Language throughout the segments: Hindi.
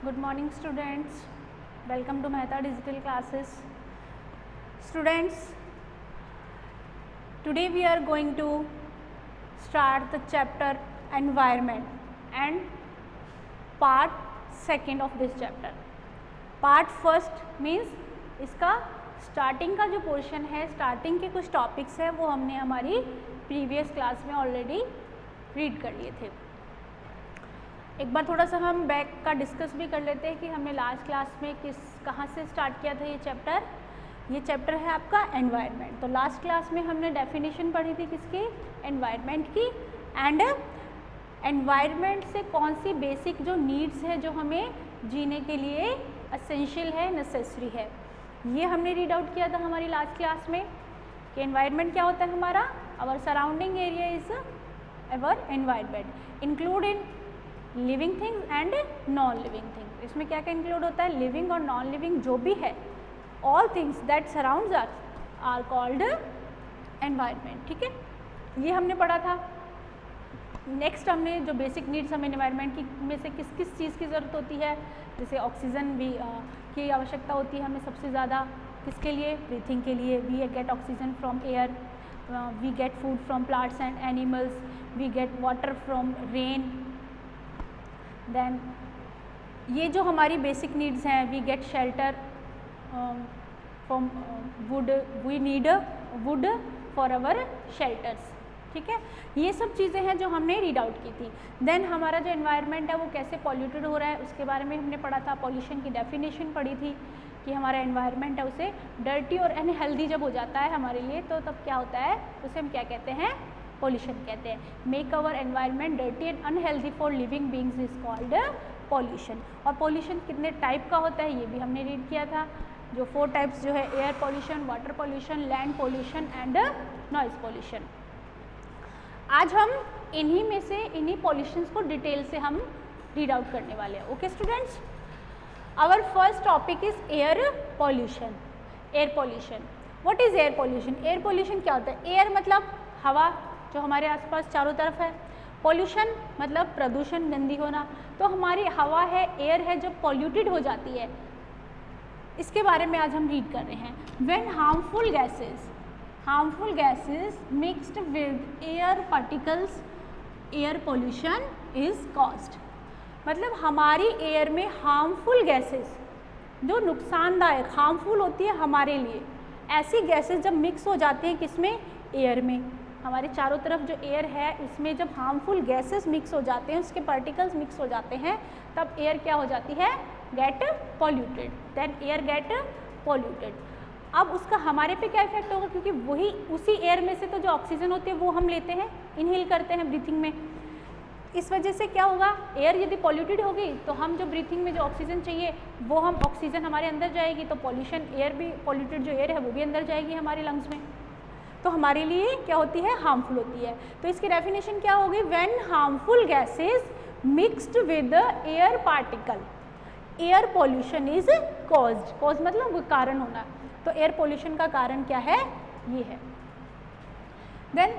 Good morning students, welcome to Mehta Digital Classes. Students, today we are going to start the chapter environment and part second of this chapter. Part first means इसका स्टार्टिंग का जो पोर्शन है, स्टार्टिंग के कुछ टॉपिक्स है वो हमने हमारी प्रीवियस क्लास में ऑलरेडी रीड कर लिए थे. एक बार थोड़ा सा हम बैक का डिस्कस भी कर लेते हैं कि हमने लास्ट क्लास में कहाँ से स्टार्ट किया था ये चैप्टर है आपका एनवायरनमेंट. तो लास्ट क्लास में हमने डेफिनेशन पढ़ी थी किसकी, एनवायरनमेंट की. एंड एनवायरनमेंट से कौन सी बेसिक जो नीड्स है जो हमें जीने के लिए एसेंशियल है, नेसेसरी है, ये हमने रीड आउट किया था हमारी लास्ट क्लास में कि एनवायरनमेंट क्या होता है हमारा. Our surrounding area is our environment, include in living things and non living things. इसमें क्या क्या इंक्लूड होता है, लिविंग और नॉन लिविंग जो भी है, all things that surrounds us are called environment. ठीक है, ये हमने पढ़ा था. नेक्स्ट हमने जो बेसिक नीड्स हमें एनवायरनमेंट की में से किस किस चीज़ की ज़रूरत होती है, जैसे ऑक्सीजन भी की आवश्यकता होती है हमें सबसे ज़्यादा. किसके लिए, ब्रीथिंग के लिए. We get oxygen from air, we get food from plants and animals, we get water from rain. Then ये जो हमारी बेसिक नीड्स हैं, we get shelter from wood, we need wood for our shelters. ठीक है, ये सब चीज़ें हैं जो हमने रीड आउट की थी. देन हमारा जो एनवायरनमेंट है वो कैसे पॉल्यूटेड हो रहा है उसके बारे में हमने पढ़ा था. पॉल्यूशन की डेफिनेशन पढ़ी थी कि हमारा एनवायरनमेंट है उसे डर्टी और अनहेल्दी जब हो जाता है हमारे लिए तो तब क्या होता है, उसे हम क्या कहते हैं, पॉल्यूशन कहते हैं. Make our environment dirty and unhealthy for living beings is called pollution. और पॉल्यूशन कितने टाइप का होता है ये भी हमने रीड किया था. जो 4 टाइप्स जो है, air pollution, water pollution, land pollution and noise pollution. आज हम इन्हीं पॉल्यूशंस को डिटेल से हम रीड आउट करने वाले हैं. Okay students, our first topic is air pollution. Air pollution, what is air pollution. Air pollution क्या होता है, एयर मतलब हवा जो हमारे आसपास चारों तरफ है. पॉल्यूशन मतलब प्रदूषण, गंदी होना. तो हमारी हवा है, एयर है, जब पॉल्यूटेड हो जाती है इसके बारे में आज हम रीड कर रहे हैं. When harmful gases mixed with air particles, air pollution is caused. मतलब हमारी एयर में हार्मफुल गैसेस जो नुकसानदायक, हार्मफुल होती है हमारे लिए, ऐसी गैसेस जब मिक्स हो जाती हैं किसमें, एयर में. हमारे चारों तरफ जो एयर है इसमें जब हार्मफुल गैसेस मिक्स हो जाते हैं, उसके पार्टिकल्स मिक्स हो जाते हैं, तब एयर क्या हो जाती है, get polluted. Then air get polluted. अब उसका हमारे पे क्या इफेक्ट होगा, क्योंकि वही उसी एयर में से तो जो ऑक्सीजन होती है वो हम लेते हैं, इनहेल करते हैं ब्रीथिंग में. इस वजह से क्या होगा, एयर यदि पॉल्यूटेड होगी तो हम जो ब्रीथिंग में जो ऑक्सीजन चाहिए वो हम ऑक्सीजन हमारे अंदर जाएगी, तो पॉल्यूशन, एयर भी पॉल्यूटेड जो एयर है वो भी अंदर जाएगी हमारे लंग्स में, तो हमारे लिए क्या होती है, हार्मफुल होती है. तो इसकी डेफिनेशन क्या होगी, when harmful gases mixed with air particle, air pollution is caused. Cause मतलब कारण होना. तो एयर पॉल्यूशन का कारण क्या है, ये है. देन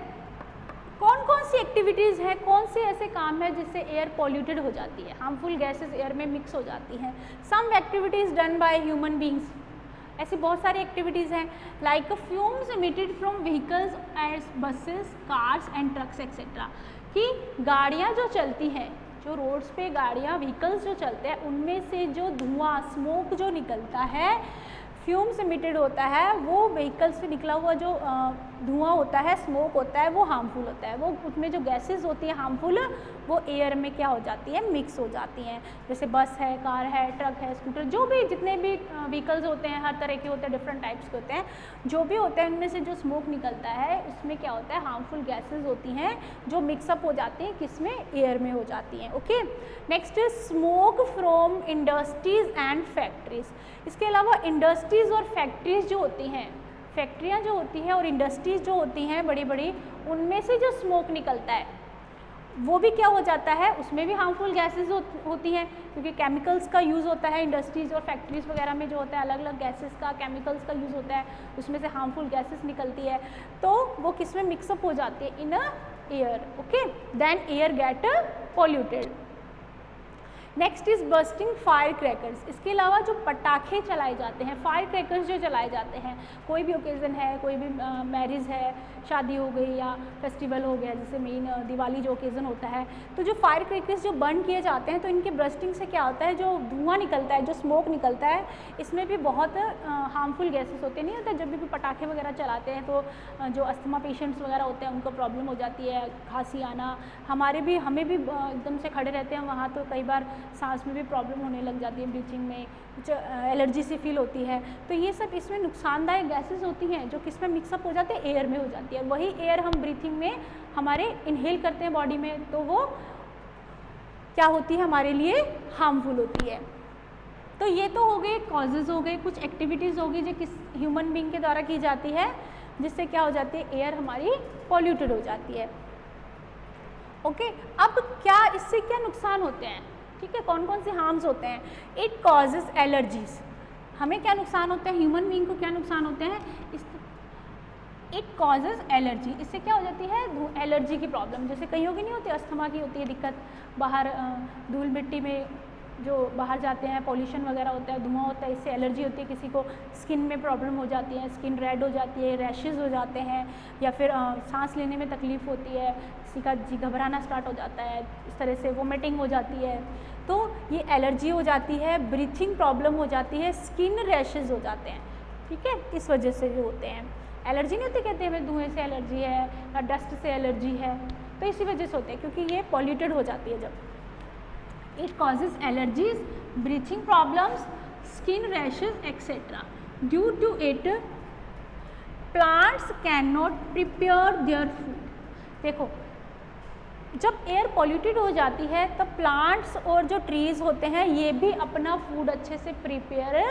कौन कौन सी एक्टिविटीज़ हैं, कौन से ऐसे काम है जिससे एयर पॉल्यूटेड हो जाती है, हार्मफुल गैसेस एयर में मिक्स हो जाती हैं. Some activities done by human beings, ऐसी बहुत सारी एक्टिविटीज़ हैं. Like fumes emitted from vehicles as buses, cars and trucks etcetera. कि गाड़ियाँ जो चलती हैं, जो रोड्स पे गाड़ियाँ, व्हीकल्स जो चलते हैं, उनमें से जो धुआं, स्मोक जो निकलता है, फ्यूम्स इमिटेड होता है, वो व्हीकल्स से निकला हुआ जो धुआं होता है, स्मोक होता है, वो हार्मफुल होता है. वो उसमें जो गैसेस होती हैं हार्मफुल, वो एयर में क्या हो जाती है, मिक्स हो जाती हैं. जैसे बस है, कार है, ट्रक है, स्कूटर, जो भी जितने भी व्हीकल्स होते हैं, हर तरह के होते हैं, डिफरेंट टाइप्स के होते हैं, जो भी होते हैं उनमें से जो स्मोक निकलता है उसमें क्या होता है, हार्मफुल गैसेज होती हैं जो मिक्सअप हो जाती हैं, किसमें, एयर में हो जाती हैं. Okay, next smoke from industries and factories. इसके अलावा इंडस्ट्रीज़ और फैक्ट्रीज जो होती हैं, फैक्ट्रियाँ जो होती हैं और इंडस्ट्रीज़ जो होती हैं बड़ी बड़ी, उनमें से जो स्मोक निकलता है वो भी क्या हो जाता है, उसमें भी हार्मफुल गैसेस होती हैं, क्योंकि केमिकल्स का यूज़ होता है इंडस्ट्रीज़ और फैक्ट्रीज़ वगैरह में, जो होता है अलग अलग गैसेस का, केमिकल्स का यूज़ होता है, उसमें से हार्मफुल गैसेस निकलती है, तो वो किस में मिक्सअप हो जाती है, in air. Okay, then air get polluted. Next is bursting fire crackers. इसके अलावा जो पटाखे चलाए जाते हैं, फायर क्रैकर्स जो चलाए जाते हैं, कोई भी ओकेज़न है, कोई भी मैरिज है, शादी हो गई या फेस्टिवल हो गया, जैसे मेन दिवाली जो ओकेज़न होता है, तो जो फायर क्रैकर्स जो बर्न किए जाते हैं तो इनके बर्स्टिंग से क्या होता है, जो धुआं निकलता है, जो स्मोक निकलता है, इसमें भी बहुत हार्मफुल गैसेस होते नहीं होता। जब भी पटाखे वगैरह चलाते हैं तो जो अस्थमा पेशेंट्स वगैरह होते हैं उनको प्रॉब्लम हो जाती है, खांसी आना, हमें भी एकदम से खड़े रहते हैं वहाँ तो कई बार सांस में भी प्रॉब्लम होने लग जाती है, ब्रीथिंग में कुछ एलर्जी सी फील होती है। तो ये सब इसमें नुकसानदायक गैसेस होती हैं जो किस में मिक्सअप हो जाते हैं, एयर में हो जाती है। वही एयर हम ब्रीथिंग में हमारे इनहेल करते हैं बॉडी में, तो वो क्या होती है, हमारे लिए हार्मफुल होती है। तो ये तो हो गए कॉजेज़, हो गए कुछ एक्टिविटीज़ होगी जो किस ह्यूमन बींग के द्वारा की जाती है, जिससे क्या हो जाती है, एयर हमारी पॉल्यूटेड हो जाती है। ओके, अब क्या इससे क्या नुकसान होते हैं, ठीक है, कौन कौन से हार्म्स होते हैं। इट कॉजेज एलर्जीज, हमें क्या नुकसान होते हैं, ह्यूमन बींग को क्या नुकसान होते हैं, इट कॉजेज एलर्जी, इससे क्या हो जाती है, एलर्जी की प्रॉब्लम, जैसे कईयों की नहीं होती, अस्थमा की होती है दिक्कत, बाहर धूल मिट्टी में जो बाहर जाते हैं, पॉल्यूशन वगैरह होता है, धुआं होता है, इससे एलर्जी होती है, किसी को स्किन में प्रॉब्लम हो जाती है, स्किन रेड हो जाती है, रैशेज़ हो जाते हैं, या फिर सांस लेने में तकलीफ़ होती है, किसी का जी घबराना स्टार्ट हो जाता है, इस तरह से वोमिटिंग हो जाती है, तो ये एलर्जी हो जाती है, ब्रीथिंग प्रॉब्लम हो जाती है, स्किन रैशेज़ हो जाते हैं, ठीक है, इस वजह से जो होते हैं। एलर्जी नहीं होती, कहते हैं हमें धुएँ से एलर्जी है या डस्ट से एलर्जी है, तो इसी वजह से होते हैं, क्योंकि ये पॉल्यूटेड हो जाती है जब। It causes allergies, breathing problems, skin rashes, etc. Due to it, plants cannot prepare their food. देखो, जब एयर पॉल्यूटेड हो जाती है तब प्लांट्स और जो ट्रीज़ होते हैं ये भी अपना फूड अच्छे से प्रिपेयर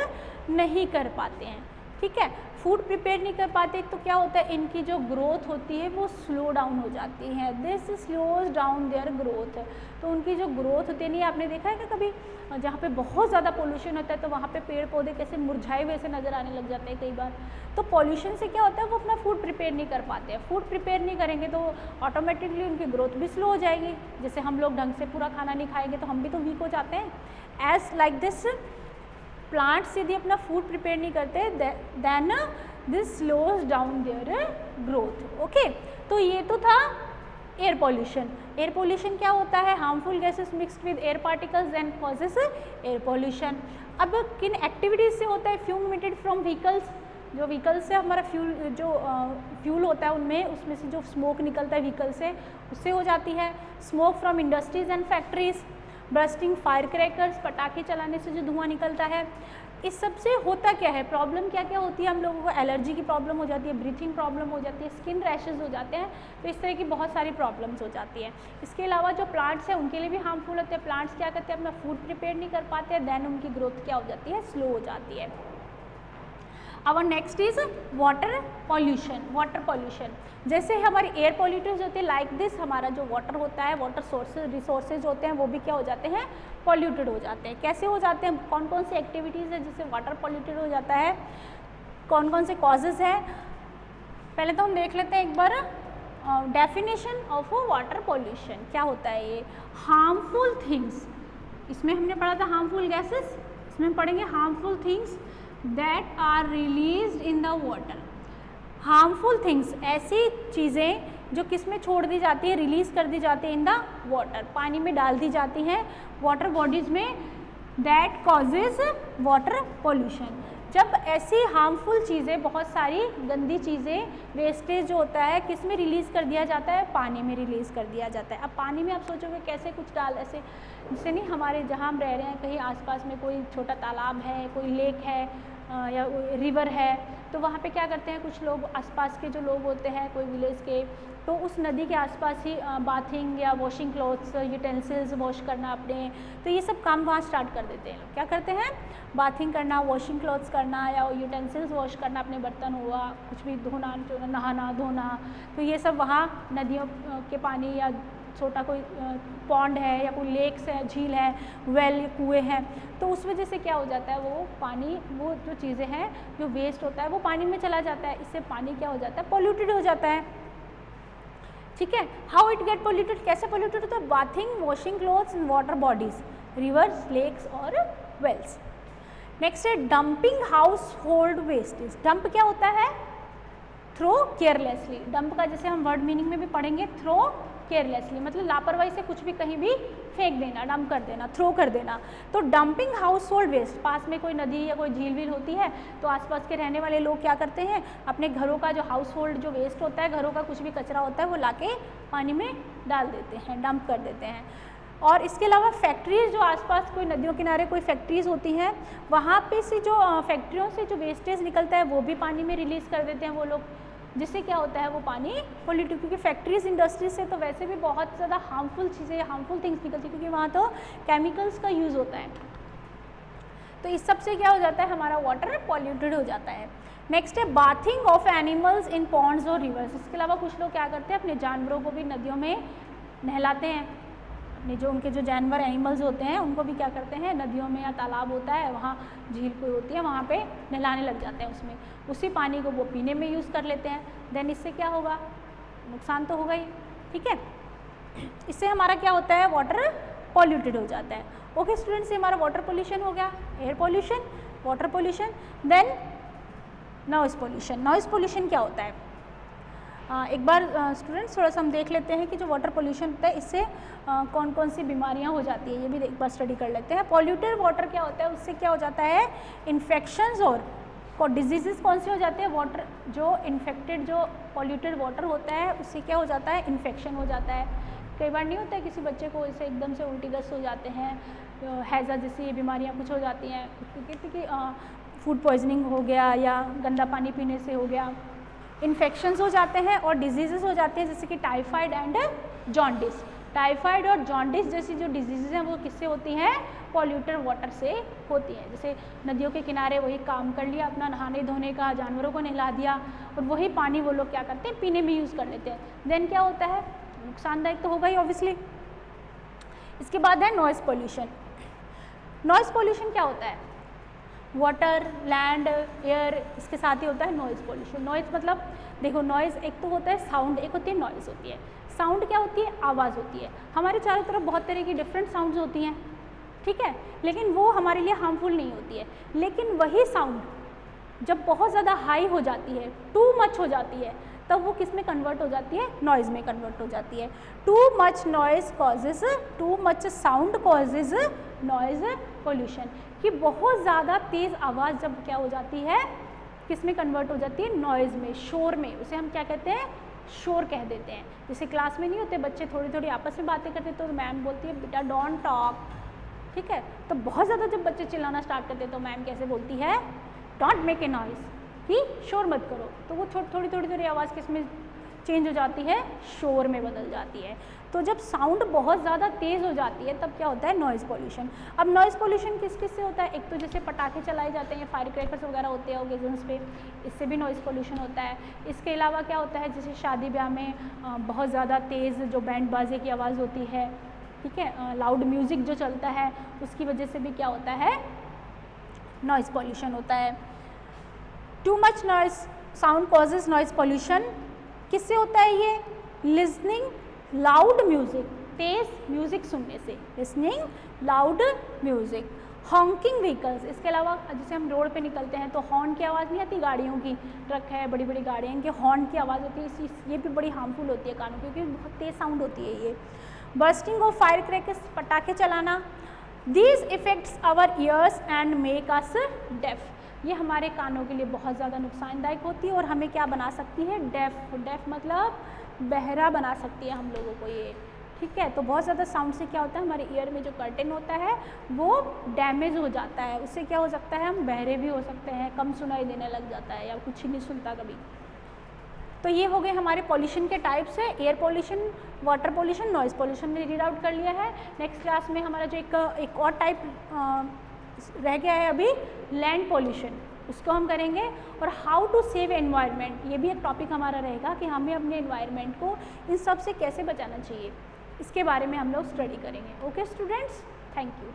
नहीं कर पाते हैं, ठीक है, फूड प्रिपेयर नहीं कर पाते तो क्या होता है, इनकी जो ग्रोथ होती है वो स्लो डाउन हो जाती है, this slows down their growth. तो उनकी जो ग्रोथ होती है, नहीं आपने देखा है कि कभी जहाँ पे बहुत ज़्यादा पोल्यूशन होता है तो वहाँ पे पेड़ पौधे कैसे मुरझाए हुए से नज़र आने लग जाते हैं कई बार। तो पॉल्यूशन से क्या होता है, वो अपना फूड प्रिपेयर नहीं कर पाते हैं, फूड प्रिपेयर नहीं करेंगे तो ऑटोमेटिकली उनकी ग्रोथ भी स्लो हो जाएगी। जैसे हम लोग ढंग से पूरा खाना नहीं खाएंगे तो हम भी तो वीक हो जाते हैं। एज लाइक दिस प्लांट्स यदि अपना फूड प्रिपेयर नहीं करते then this slows down their growth. Okay, तो ये तो था एयर पॉल्यूशन। एयर पॉल्यूशन क्या होता है, harmful gases mixed with air particles and causes air pollution. अब किन एक्टिविटीज़ से होता है, फ्यूम इमिटेड फ्रॉम व्हीकल्स, जो व्हीकल से हमारा फ्यूल होता है उनमें, उसमें से जो स्मोक निकलता है व्हीकल से, उससे हो जाती है। Smoke from industries and factories, bursting fire crackers, पटाखे चलाने से जो धुआं निकलता है, इस सब से होता क्या है, प्रॉब्लम क्या क्या होती है, हम लोगों को एलर्जी की प्रॉब्लम हो जाती है, ब्रीथिंग प्रॉब्लम हो जाती है, स्किन रैशेज़ हो जाते हैं, तो इस तरह की बहुत सारी प्रॉब्लम्स हो जाती है। इसके अलावा जो प्लांट्स हैं उनके लिए भी हार्मफुल होते हैं। प्लांट्स क्या करते हैं, अपना फूड प्रिपेयर नहीं कर पाते हैं, देन उनकी ग्रोथ क्या हो जाती है, स्लो हो जाती है। Our next is water pollution. Water pollution जैसे हमारे एयर पॉल्यूटर्स होते हैं, लाइक दिस हमारा जो वाटर होता है, वाटर सोर्सेज रिसोर्सेज होते हैं, वो भी क्या हो जाते हैं, पॉल्यूटेड हो जाते हैं। कैसे हो जाते हैं, कौन कौन सी एक्टिविटीज़ है जिससे वाटर पॉल्यूटेड हो जाता है, कौन कौन से कॉजेज़ हैं, पहले तो हम देख लेते हैं एक बार डेफिनेशन ऑफ वाटर पॉल्यूशन। क्या होता है ये, हार्मफुल थिंग्स, इसमें हमने पढ़ा था हार्मफुल गैसेस, इसमें हम पढ़ेंगे harmful things that are released in the water. Harmful things ऐसी चीज़ें जो किस में छोड़ दी जाती है, रिलीज़ कर दी जाती है इन द वाटर, पानी में डाल दी जाती हैं वाटर बॉडीज़ में, दैट कॉजेज वाटर पॉल्यूशन। जब ऐसी हार्मफुल चीज़ें, बहुत सारी गंदी चीज़ें, वेस्टेज जो होता है किस में रिलीज़ कर दिया जाता है, पानी में रिलीज़ कर दिया जाता है। अब पानी में आप सोचोगे कैसे कुछ डाल, ऐसे जैसे नहीं, हमारे जहाँ हम रह रहे हैं कहीं आसपास में कोई छोटा तालाब है, कोई लेक है या रिवर है, तो वहाँ पे क्या करते हैं कुछ लोग, आसपास के जो लोग होते हैं कोई विलेज के, तो उस नदी के आसपास ही बाथिंग या वॉशिंग क्लॉथ्स, यूटेंसिल्स वॉश करना अपने, तो ये सब काम वहाँ स्टार्ट कर देते हैं। क्या करते हैं, बाथिंग करना, वॉशिंग क्लॉथ्स करना या यूटेंसिल्स वॉश करना, अपने बर्तन हुआ, कुछ भी धोना, नहाना धोना, तो ये सब वहाँ नदियों के पानी या छोटा कोई पॉन्ड है या कोई लेक्स है, झील है, वेल, कुएँ हैं, तो उस वजह से क्या हो जाता है, वो पानी, वो जो चीज़ें हैं, जो वेस्ट होता है वो पानी में चला जाता है, इससे पानी क्या हो जाता है, पॉल्यूटेड हो जाता है। ठीक है, हाउ इट गेट पॉल्यूटेड, कैसे पॉल्यूटेड होता है, bathing, washing clothes and water bodies, rivers, lakes और वेल्स। नेक्स्ट है dumping household wastage. Dump क्या होता है? Throw carelessly. डंप का जैसे हम वर्ड मीनिंग में भी पढ़ेंगे, थ्रो केयरलेसली मतलब लापरवाही से कुछ भी कहीं भी फेंक देना, डंप कर देना, थ्रो कर देना। तो डंपिंग हाउस होल्ड वेस्ट, पास में कोई नदी या कोई झील वील होती है तो आसपास के रहने वाले लोग क्या करते हैं, अपने घरों का जो हाउस होल्ड जो वेस्ट होता है, घरों का कुछ भी कचरा होता है, वो लाके पानी में डाल देते हैं, डंप कर देते हैं। और इसके अलावा फैक्ट्रीज, जो आसपास कोई नदियों किनारे कोई फैक्ट्रीज होती हैं, वहाँ पे से जो फैक्ट्रियों से जो वेस्टेज निकलता है वो भी पानी में रिलीज़ कर देते हैं वो लोग, जिससे क्या होता है वो पानी पोल्यूटेड, क्योंकि फैक्ट्रीज इंडस्ट्रीज से तो वैसे भी बहुत ज़्यादा हार्मफुल चीज़ें, हार्मफुल थिंग्स निकलती है, क्योंकि वहाँ तो केमिकल्स का यूज़ होता है। तो इस सब से क्या हो जाता है, हमारा वाटर पॉल्यूटेड हो जाता है। नेक्स्ट है bathing of animals in ponds और रिवर्स। इसके अलावा कुछ लोग क्या करते हैं, अपने जानवरों को भी नदियों में नहलाते हैं। अपने जो उनके जो जानवर एनिमल्स होते हैं उनको भी क्या करते हैं, नदियों में या तालाब होता है, वहाँ झील कोई होती है, वहाँ पे नहलाने लग जाते हैं उसमें, उसी पानी को वो पीने में यूज़ कर लेते हैं। देन इससे क्या होगा, नुकसान तो होगा ही, ठीक है। इससे हमारा क्या होता है, वाटर पॉल्यूटेड हो जाता है। ओके स्टूडेंट्स, ये हमारा वाटर पोल्यूशन हो गया, air pollution, water pollution. Then noise pollution. Noise pollution क्या होता है, एक बार स्टूडेंट्स थोड़ा सा हम देख लेते हैं कि जो वाटर पोल्यूशन होता है इससे कौन कौन सी बीमारियां हो जाती है, ये भी एक बार स्टडी कर लेते हैं। पॉल्यूटेड वाटर क्या होता है, उससे क्या हो जाता है, इन्फेक्शंस और डिजीजेस कौन से हो जाते हैं, वाटर जो इन्फेक्टेड जो पॉल्यूटेड वाटर होता है उससे क्या हो जाता है, इन्फेक्शन हो जाता है। कई बार नहीं होता है किसी बच्चे को इसे एकदम से उल्टी दस्त हो जाते हैं, हैज़ा जैसी बीमारियाँ कुछ हो जाती हैं, क्योंकि फूड पॉइजनिंग हो गया या गंदा पानी पीने से हो गया, इन्फेक्शंस हो जाते हैं और डिजीज़ेस हो जाते हैं, जैसे कि टाइफाइड एंड जॉन्डिस। टाइफाइड और जॉन्डिस जैसी जो डिजीज़ेज हैं वो किससे होती हैं, पॉल्यूटेड वाटर से होती हैं। जैसे नदियों के किनारे वही काम कर लिया अपना, नहाने धोने का, जानवरों को नहला दिया, और वही पानी वो लोग क्या करते हैं, पीने में यूज़ कर लेते हैं। देन क्या होता है, नुकसानदायक तो होगा ही ऑब्वियसली। इसके बाद है नॉइज़ पोल्यूशन। नॉइज़ पोल्यूशन क्या होता है, वाटर, लैंड, एयर, इसके साथ ही होता है नॉइज़ पोल्यूशन। नॉइज़ मतलब देखो, नॉइज़ एक तो होता है साउंड, एक होती है नॉइज़ होती है। साउंड क्या होती है, आवाज़ होती है। हमारे चारों तरफ बहुत तरह की डिफरेंट साउंड्स होती हैं, ठीक है, लेकिन वो हमारे लिए हार्मफुल नहीं होती है। लेकिन वही साउंड जब बहुत ज़्यादा हाई हो जाती है, टू मच हो जाती है, तब वो किस में कन्वर्ट हो जाती है, नॉइज़ में कन्वर्ट हो जाती है। Too much noise causes, too much sound causes noise pollution, कि बहुत ज़्यादा तेज़ आवाज़ जब क्या हो जाती है, किस में कन्वर्ट हो जाती है, नॉइज़ में, शोर में। उसे हम क्या कहते हैं, शोर कह देते हैं। जैसे क्लास में नहीं होते बच्चे थोड़ी थोड़ी आपस में बातें करते तो मैम बोलती है बेटा डोंट टॉक, ठीक है। तो बहुत ज़्यादा जब बच्चे चिल्लाना स्टार्ट करते हैं तो मैम कैसे बोलती है, डोंट मेक ए नॉइज़, कि शोर मत करो। तो वो थोड़ी थोड़ी आवाज़ किस में चेंज हो जाती है, शोर में बदल जाती है। तो जब साउंड बहुत ज़्यादा तेज़ हो जाती है तब क्या होता है, नॉइज़ पोल्यूशन। अब नॉइज़ पोल्यूशन किस किस से होता है, एक तो जैसे पटाखे चलाए जाते हैं, फायर क्रैकर्स वगैरह होते हैं ओकेजन्स पे, इससे भी नॉइज़ पोल्यूशन होता है। इसके अलावा क्या होता है, जैसे शादी ब्याह में बहुत ज़्यादा तेज़ जो बैंड बाजे की आवाज़ होती है, ठीक है, लाउड म्यूज़िक जो चलता है, उसकी वजह से भी क्या होता है, नॉइज़ पोल्यूशन होता है। Too much noise sound causes noise pollution. किससे होता है ये, लिसनिंग लाउड म्यूज़िक, तेज़ म्यूज़िक सुनने से, listening loud music. Honking vehicles, इसके अलावा जैसे हम रोड पे निकलते हैं तो हॉर्न की आवाज़ नहीं आती, गाड़ियों की, ट्रक है, बड़ी बड़ी गाड़ियाँ, इनके हॉर्न की आवाज़ होती है, ये भी बड़ी हार्मफुल होती है कानों, क्योंकि बहुत तेज़ साउंड होती है ये। बर्स्टिंग ऑफ फायर क्रैकर्स, पटाखे चलाना, these effects our ears and make us deaf, ये हमारे कानों के लिए बहुत ज़्यादा नुकसानदायक होती है और हमें क्या बना सकती है, डेफ। डेफ मतलब बहरा बना सकती है हम लोगों को ये, ठीक है। तो बहुत ज़्यादा साउंड से क्या होता है, हमारे ईयर में जो कर्टेन होता है वो डैमेज हो जाता है, उससे क्या हो सकता है, हम बहरे भी हो सकते हैं, कम सुनाई देने लग जाता है या कुछ ही नहीं सुनता कभी। तो ये हो गए हमारे पॉल्यूशन के टाइप्स है, air pollution, water pollution, noise pollution ने रीड आउट कर लिया है। नेक्स्ट क्लास में हमारा जो एक और टाइप रह गया है अभी, लैंड पॉल्यूशन, उसको हम करेंगे। और हाउ टू सेव एनवायरनमेंट, ये भी एक टॉपिक हमारा रहेगा कि हमें अपने एनवायरनमेंट को इन सब से कैसे बचाना चाहिए, इसके बारे में हम लोग स्टडी करेंगे। Okay students, thank you.